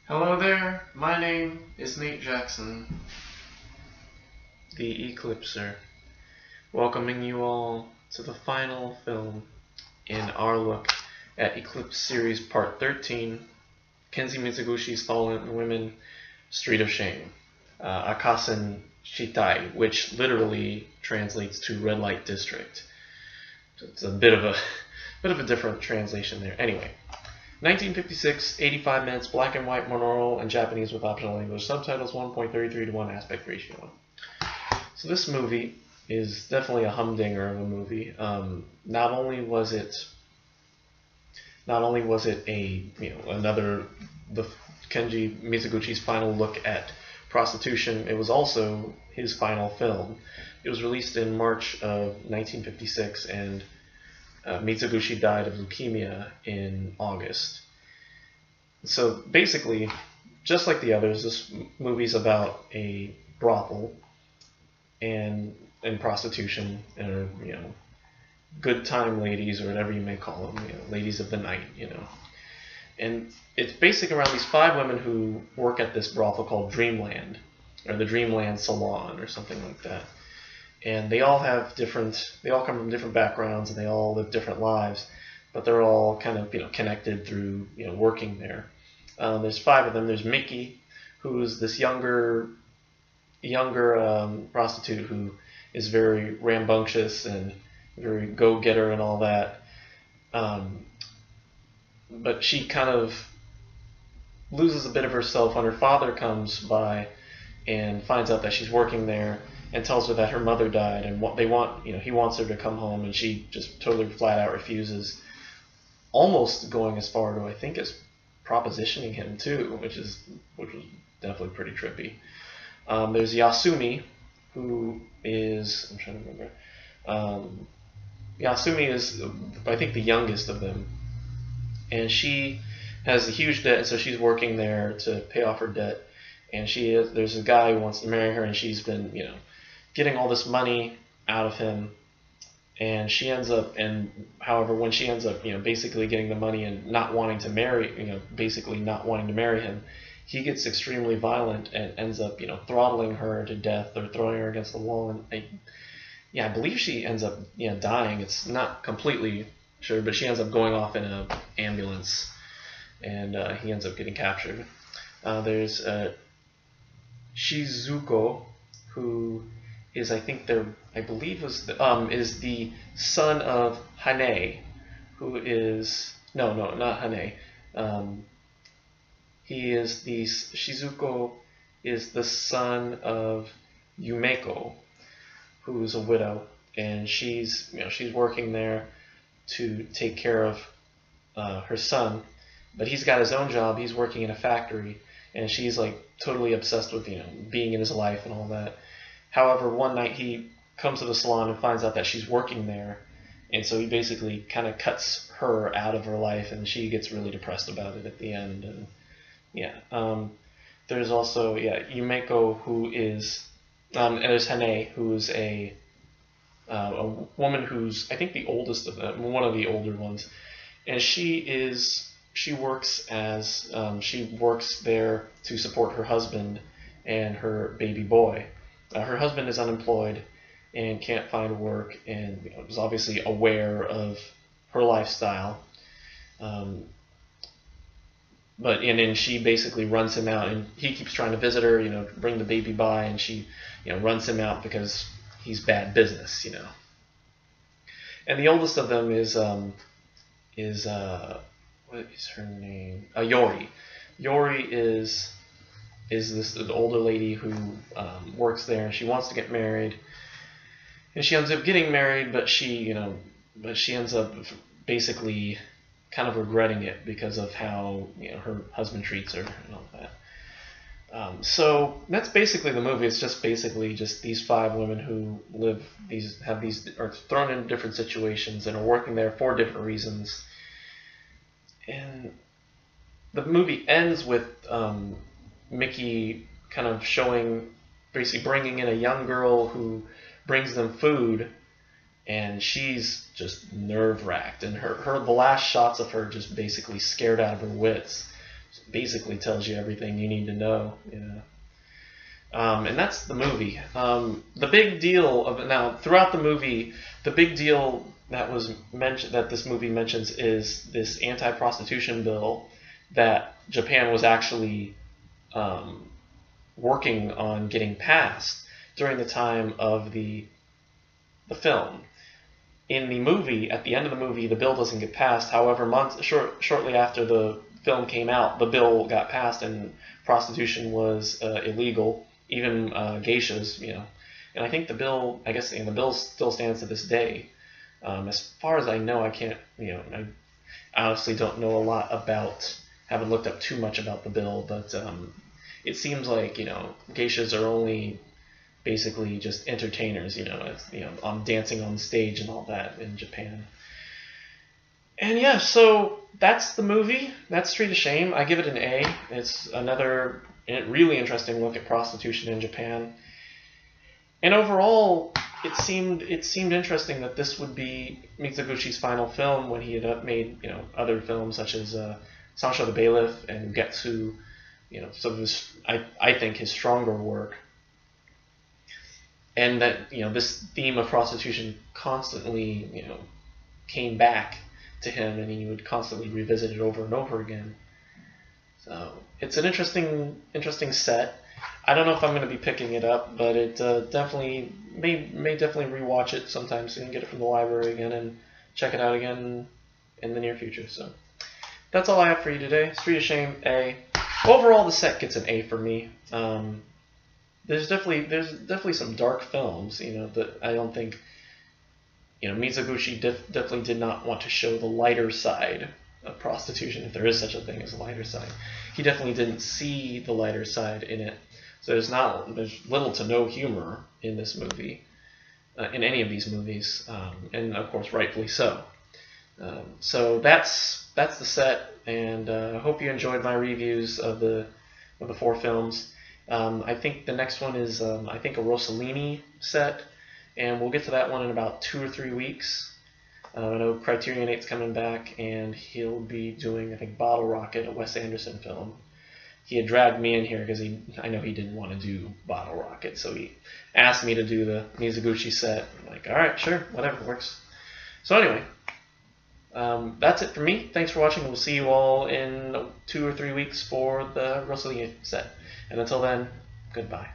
Hello there, my name is Nate Jackson, the Eclipser, welcoming you all to the final film in our look at Eclipse Series Part 13, Kenji Mizoguchi's Fallen Women, Street of Shame, Akasen Shitai, which literally translates to Red Light District. So it's a bit of a different translation there. Anyway. 1956, 85 minutes, black and white, monaural, and Japanese with optional English subtitles, 1.33 to 1 aspect ratio. So this movie is definitely a humdinger of a movie. Not only was it another Kenji Mizoguchi's final look at prostitution, it was also his final film. It was released in March of 1956 and Mizoguchi died of leukemia in August. So basically, just like the others, this movie's about a brothel and prostitution, or good time ladies, or whatever you may call them, ladies of the night, And it's basically around these 5 women who work at this brothel called Dreamland, or the Dreamland Salon, or something like that. And they all come from different backgrounds, and they all live different lives, but they're all kind of connected through working there. There's 5 of them. There's Mickey, who's this younger prostitute who is very rambunctious and very go-getter and all that. But she kind of loses a bit of herself when her father comes by and finds out that she's working there, and tells her that her mother died, and he wants her to come home, and she just totally flat out refuses, almost going as far to, I think, as propositioning him too, which was definitely pretty trippy. There's Yasumi, who is, I'm trying to remember, Yasumi is, I think, the youngest of them, and she has a huge debt, and so she's working there to pay off her debt, and there's a guy who wants to marry her, and she's been, getting all this money out of him, and however, when she ends up, basically getting the money and not wanting to marry him, he gets extremely violent and ends up, throttling her to death or throwing her against the wall, and I believe she ends up, dying. It's not completely sure, but she ends up going off in an ambulance, and he ends up getting captured. There's Shizuko, who is, I believe is the son of Hane, who is, no, not Hane. Shizuko is the son of Yumeko, who is a widow, and she's working there to take care of her son, but he's got his own job. He's working in a factory, and she's like totally obsessed with being in his life and all that. However, one night he comes to the salon and finds out that she's working there, and so he basically kind of cuts her out of her life, and she gets really depressed about it at the end. And there's also Yumeko, who is, and there's Hane, who's a woman who's, I think, the oldest of them, one of the older ones, and she works there to support her husband and her baby boy. Her husband is unemployed and can't find work, and is obviously aware of her lifestyle. But she basically runs him out, and he keeps trying to visit her, bring the baby by, and she, runs him out because he's bad business, And the oldest of them is what is her name? Yori. Yori is this older lady who works there, and she wants to get married, and she ends up getting married, but she ends up basically kind of regretting it because of how her husband treats her and all that. So that's basically the movie. It's just basically just these 5 women who are thrown in different situations and are working there for different reasons, and the movie ends with Mickey kind of basically bringing in a young girl who brings them food, and she's just nerve-wracked, and the last shots of her just basically scared out of her wits. basically tells you everything you need to know. And that's the movie. The big deal of now throughout the movie, the big deal that was mentioned that this movie mentions is this anti-prostitution bill that Japan was actually working on getting passed during the time of the film. In the movie, at the end of the movie, the bill doesn't get passed. However, shortly after the film came out, the bill got passed and prostitution was illegal, even geishas, And I think the bill, the bill still stands to this day. As far as I know, I can't, I honestly don't know a lot about, haven't looked up too much about the bill, but it seems like, geishas are only basically just entertainers, on dancing on stage and all that in Japan. And yeah, so that's the movie. That's Street of Shame. I give it an A. It's another really interesting look at prostitution in Japan. And overall, it seemed interesting that this would be Mizoguchi's final film when he had made other films such as Sancho the Bailiff and Getsu, some of his I think his stronger work. And that this theme of prostitution constantly came back to him, and he would constantly revisit it over and over again. So it's an interesting set. I don't know if I'm going to be picking it up, but it definitely may definitely rewatch it sometime soon, get it from the library again, and check it out again in the near future. So that's all I have for you today. Street of Shame, A. Overall, the set gets an A for me. There's definitely some dark films, that I don't think, Mizoguchi definitely did not want to show the lighter side of prostitution, if there is such a thing as a lighter side. He definitely didn't see the lighter side in it. So there's little to no humor in this movie, in any of these movies, and of course rightfully so. So that's the set, and I hope you enjoyed my reviews of the 4 films. I think the next one is a Rossellini set, and we'll get to that one in about 2 or 3 weeks. I know Criterion 8's coming back, and he'll be doing, I think, Bottle Rocket, a Wes Anderson film. He had dragged me in here because I know he didn't want to do Bottle Rocket, so he asked me to do the Mizoguchi set. I'm like, all right, sure, whatever, works. So anyway, that's it for me. Thanks for watching. We'll see you all in 2 or 3 weeks for the Rossellini set. And until then, goodbye.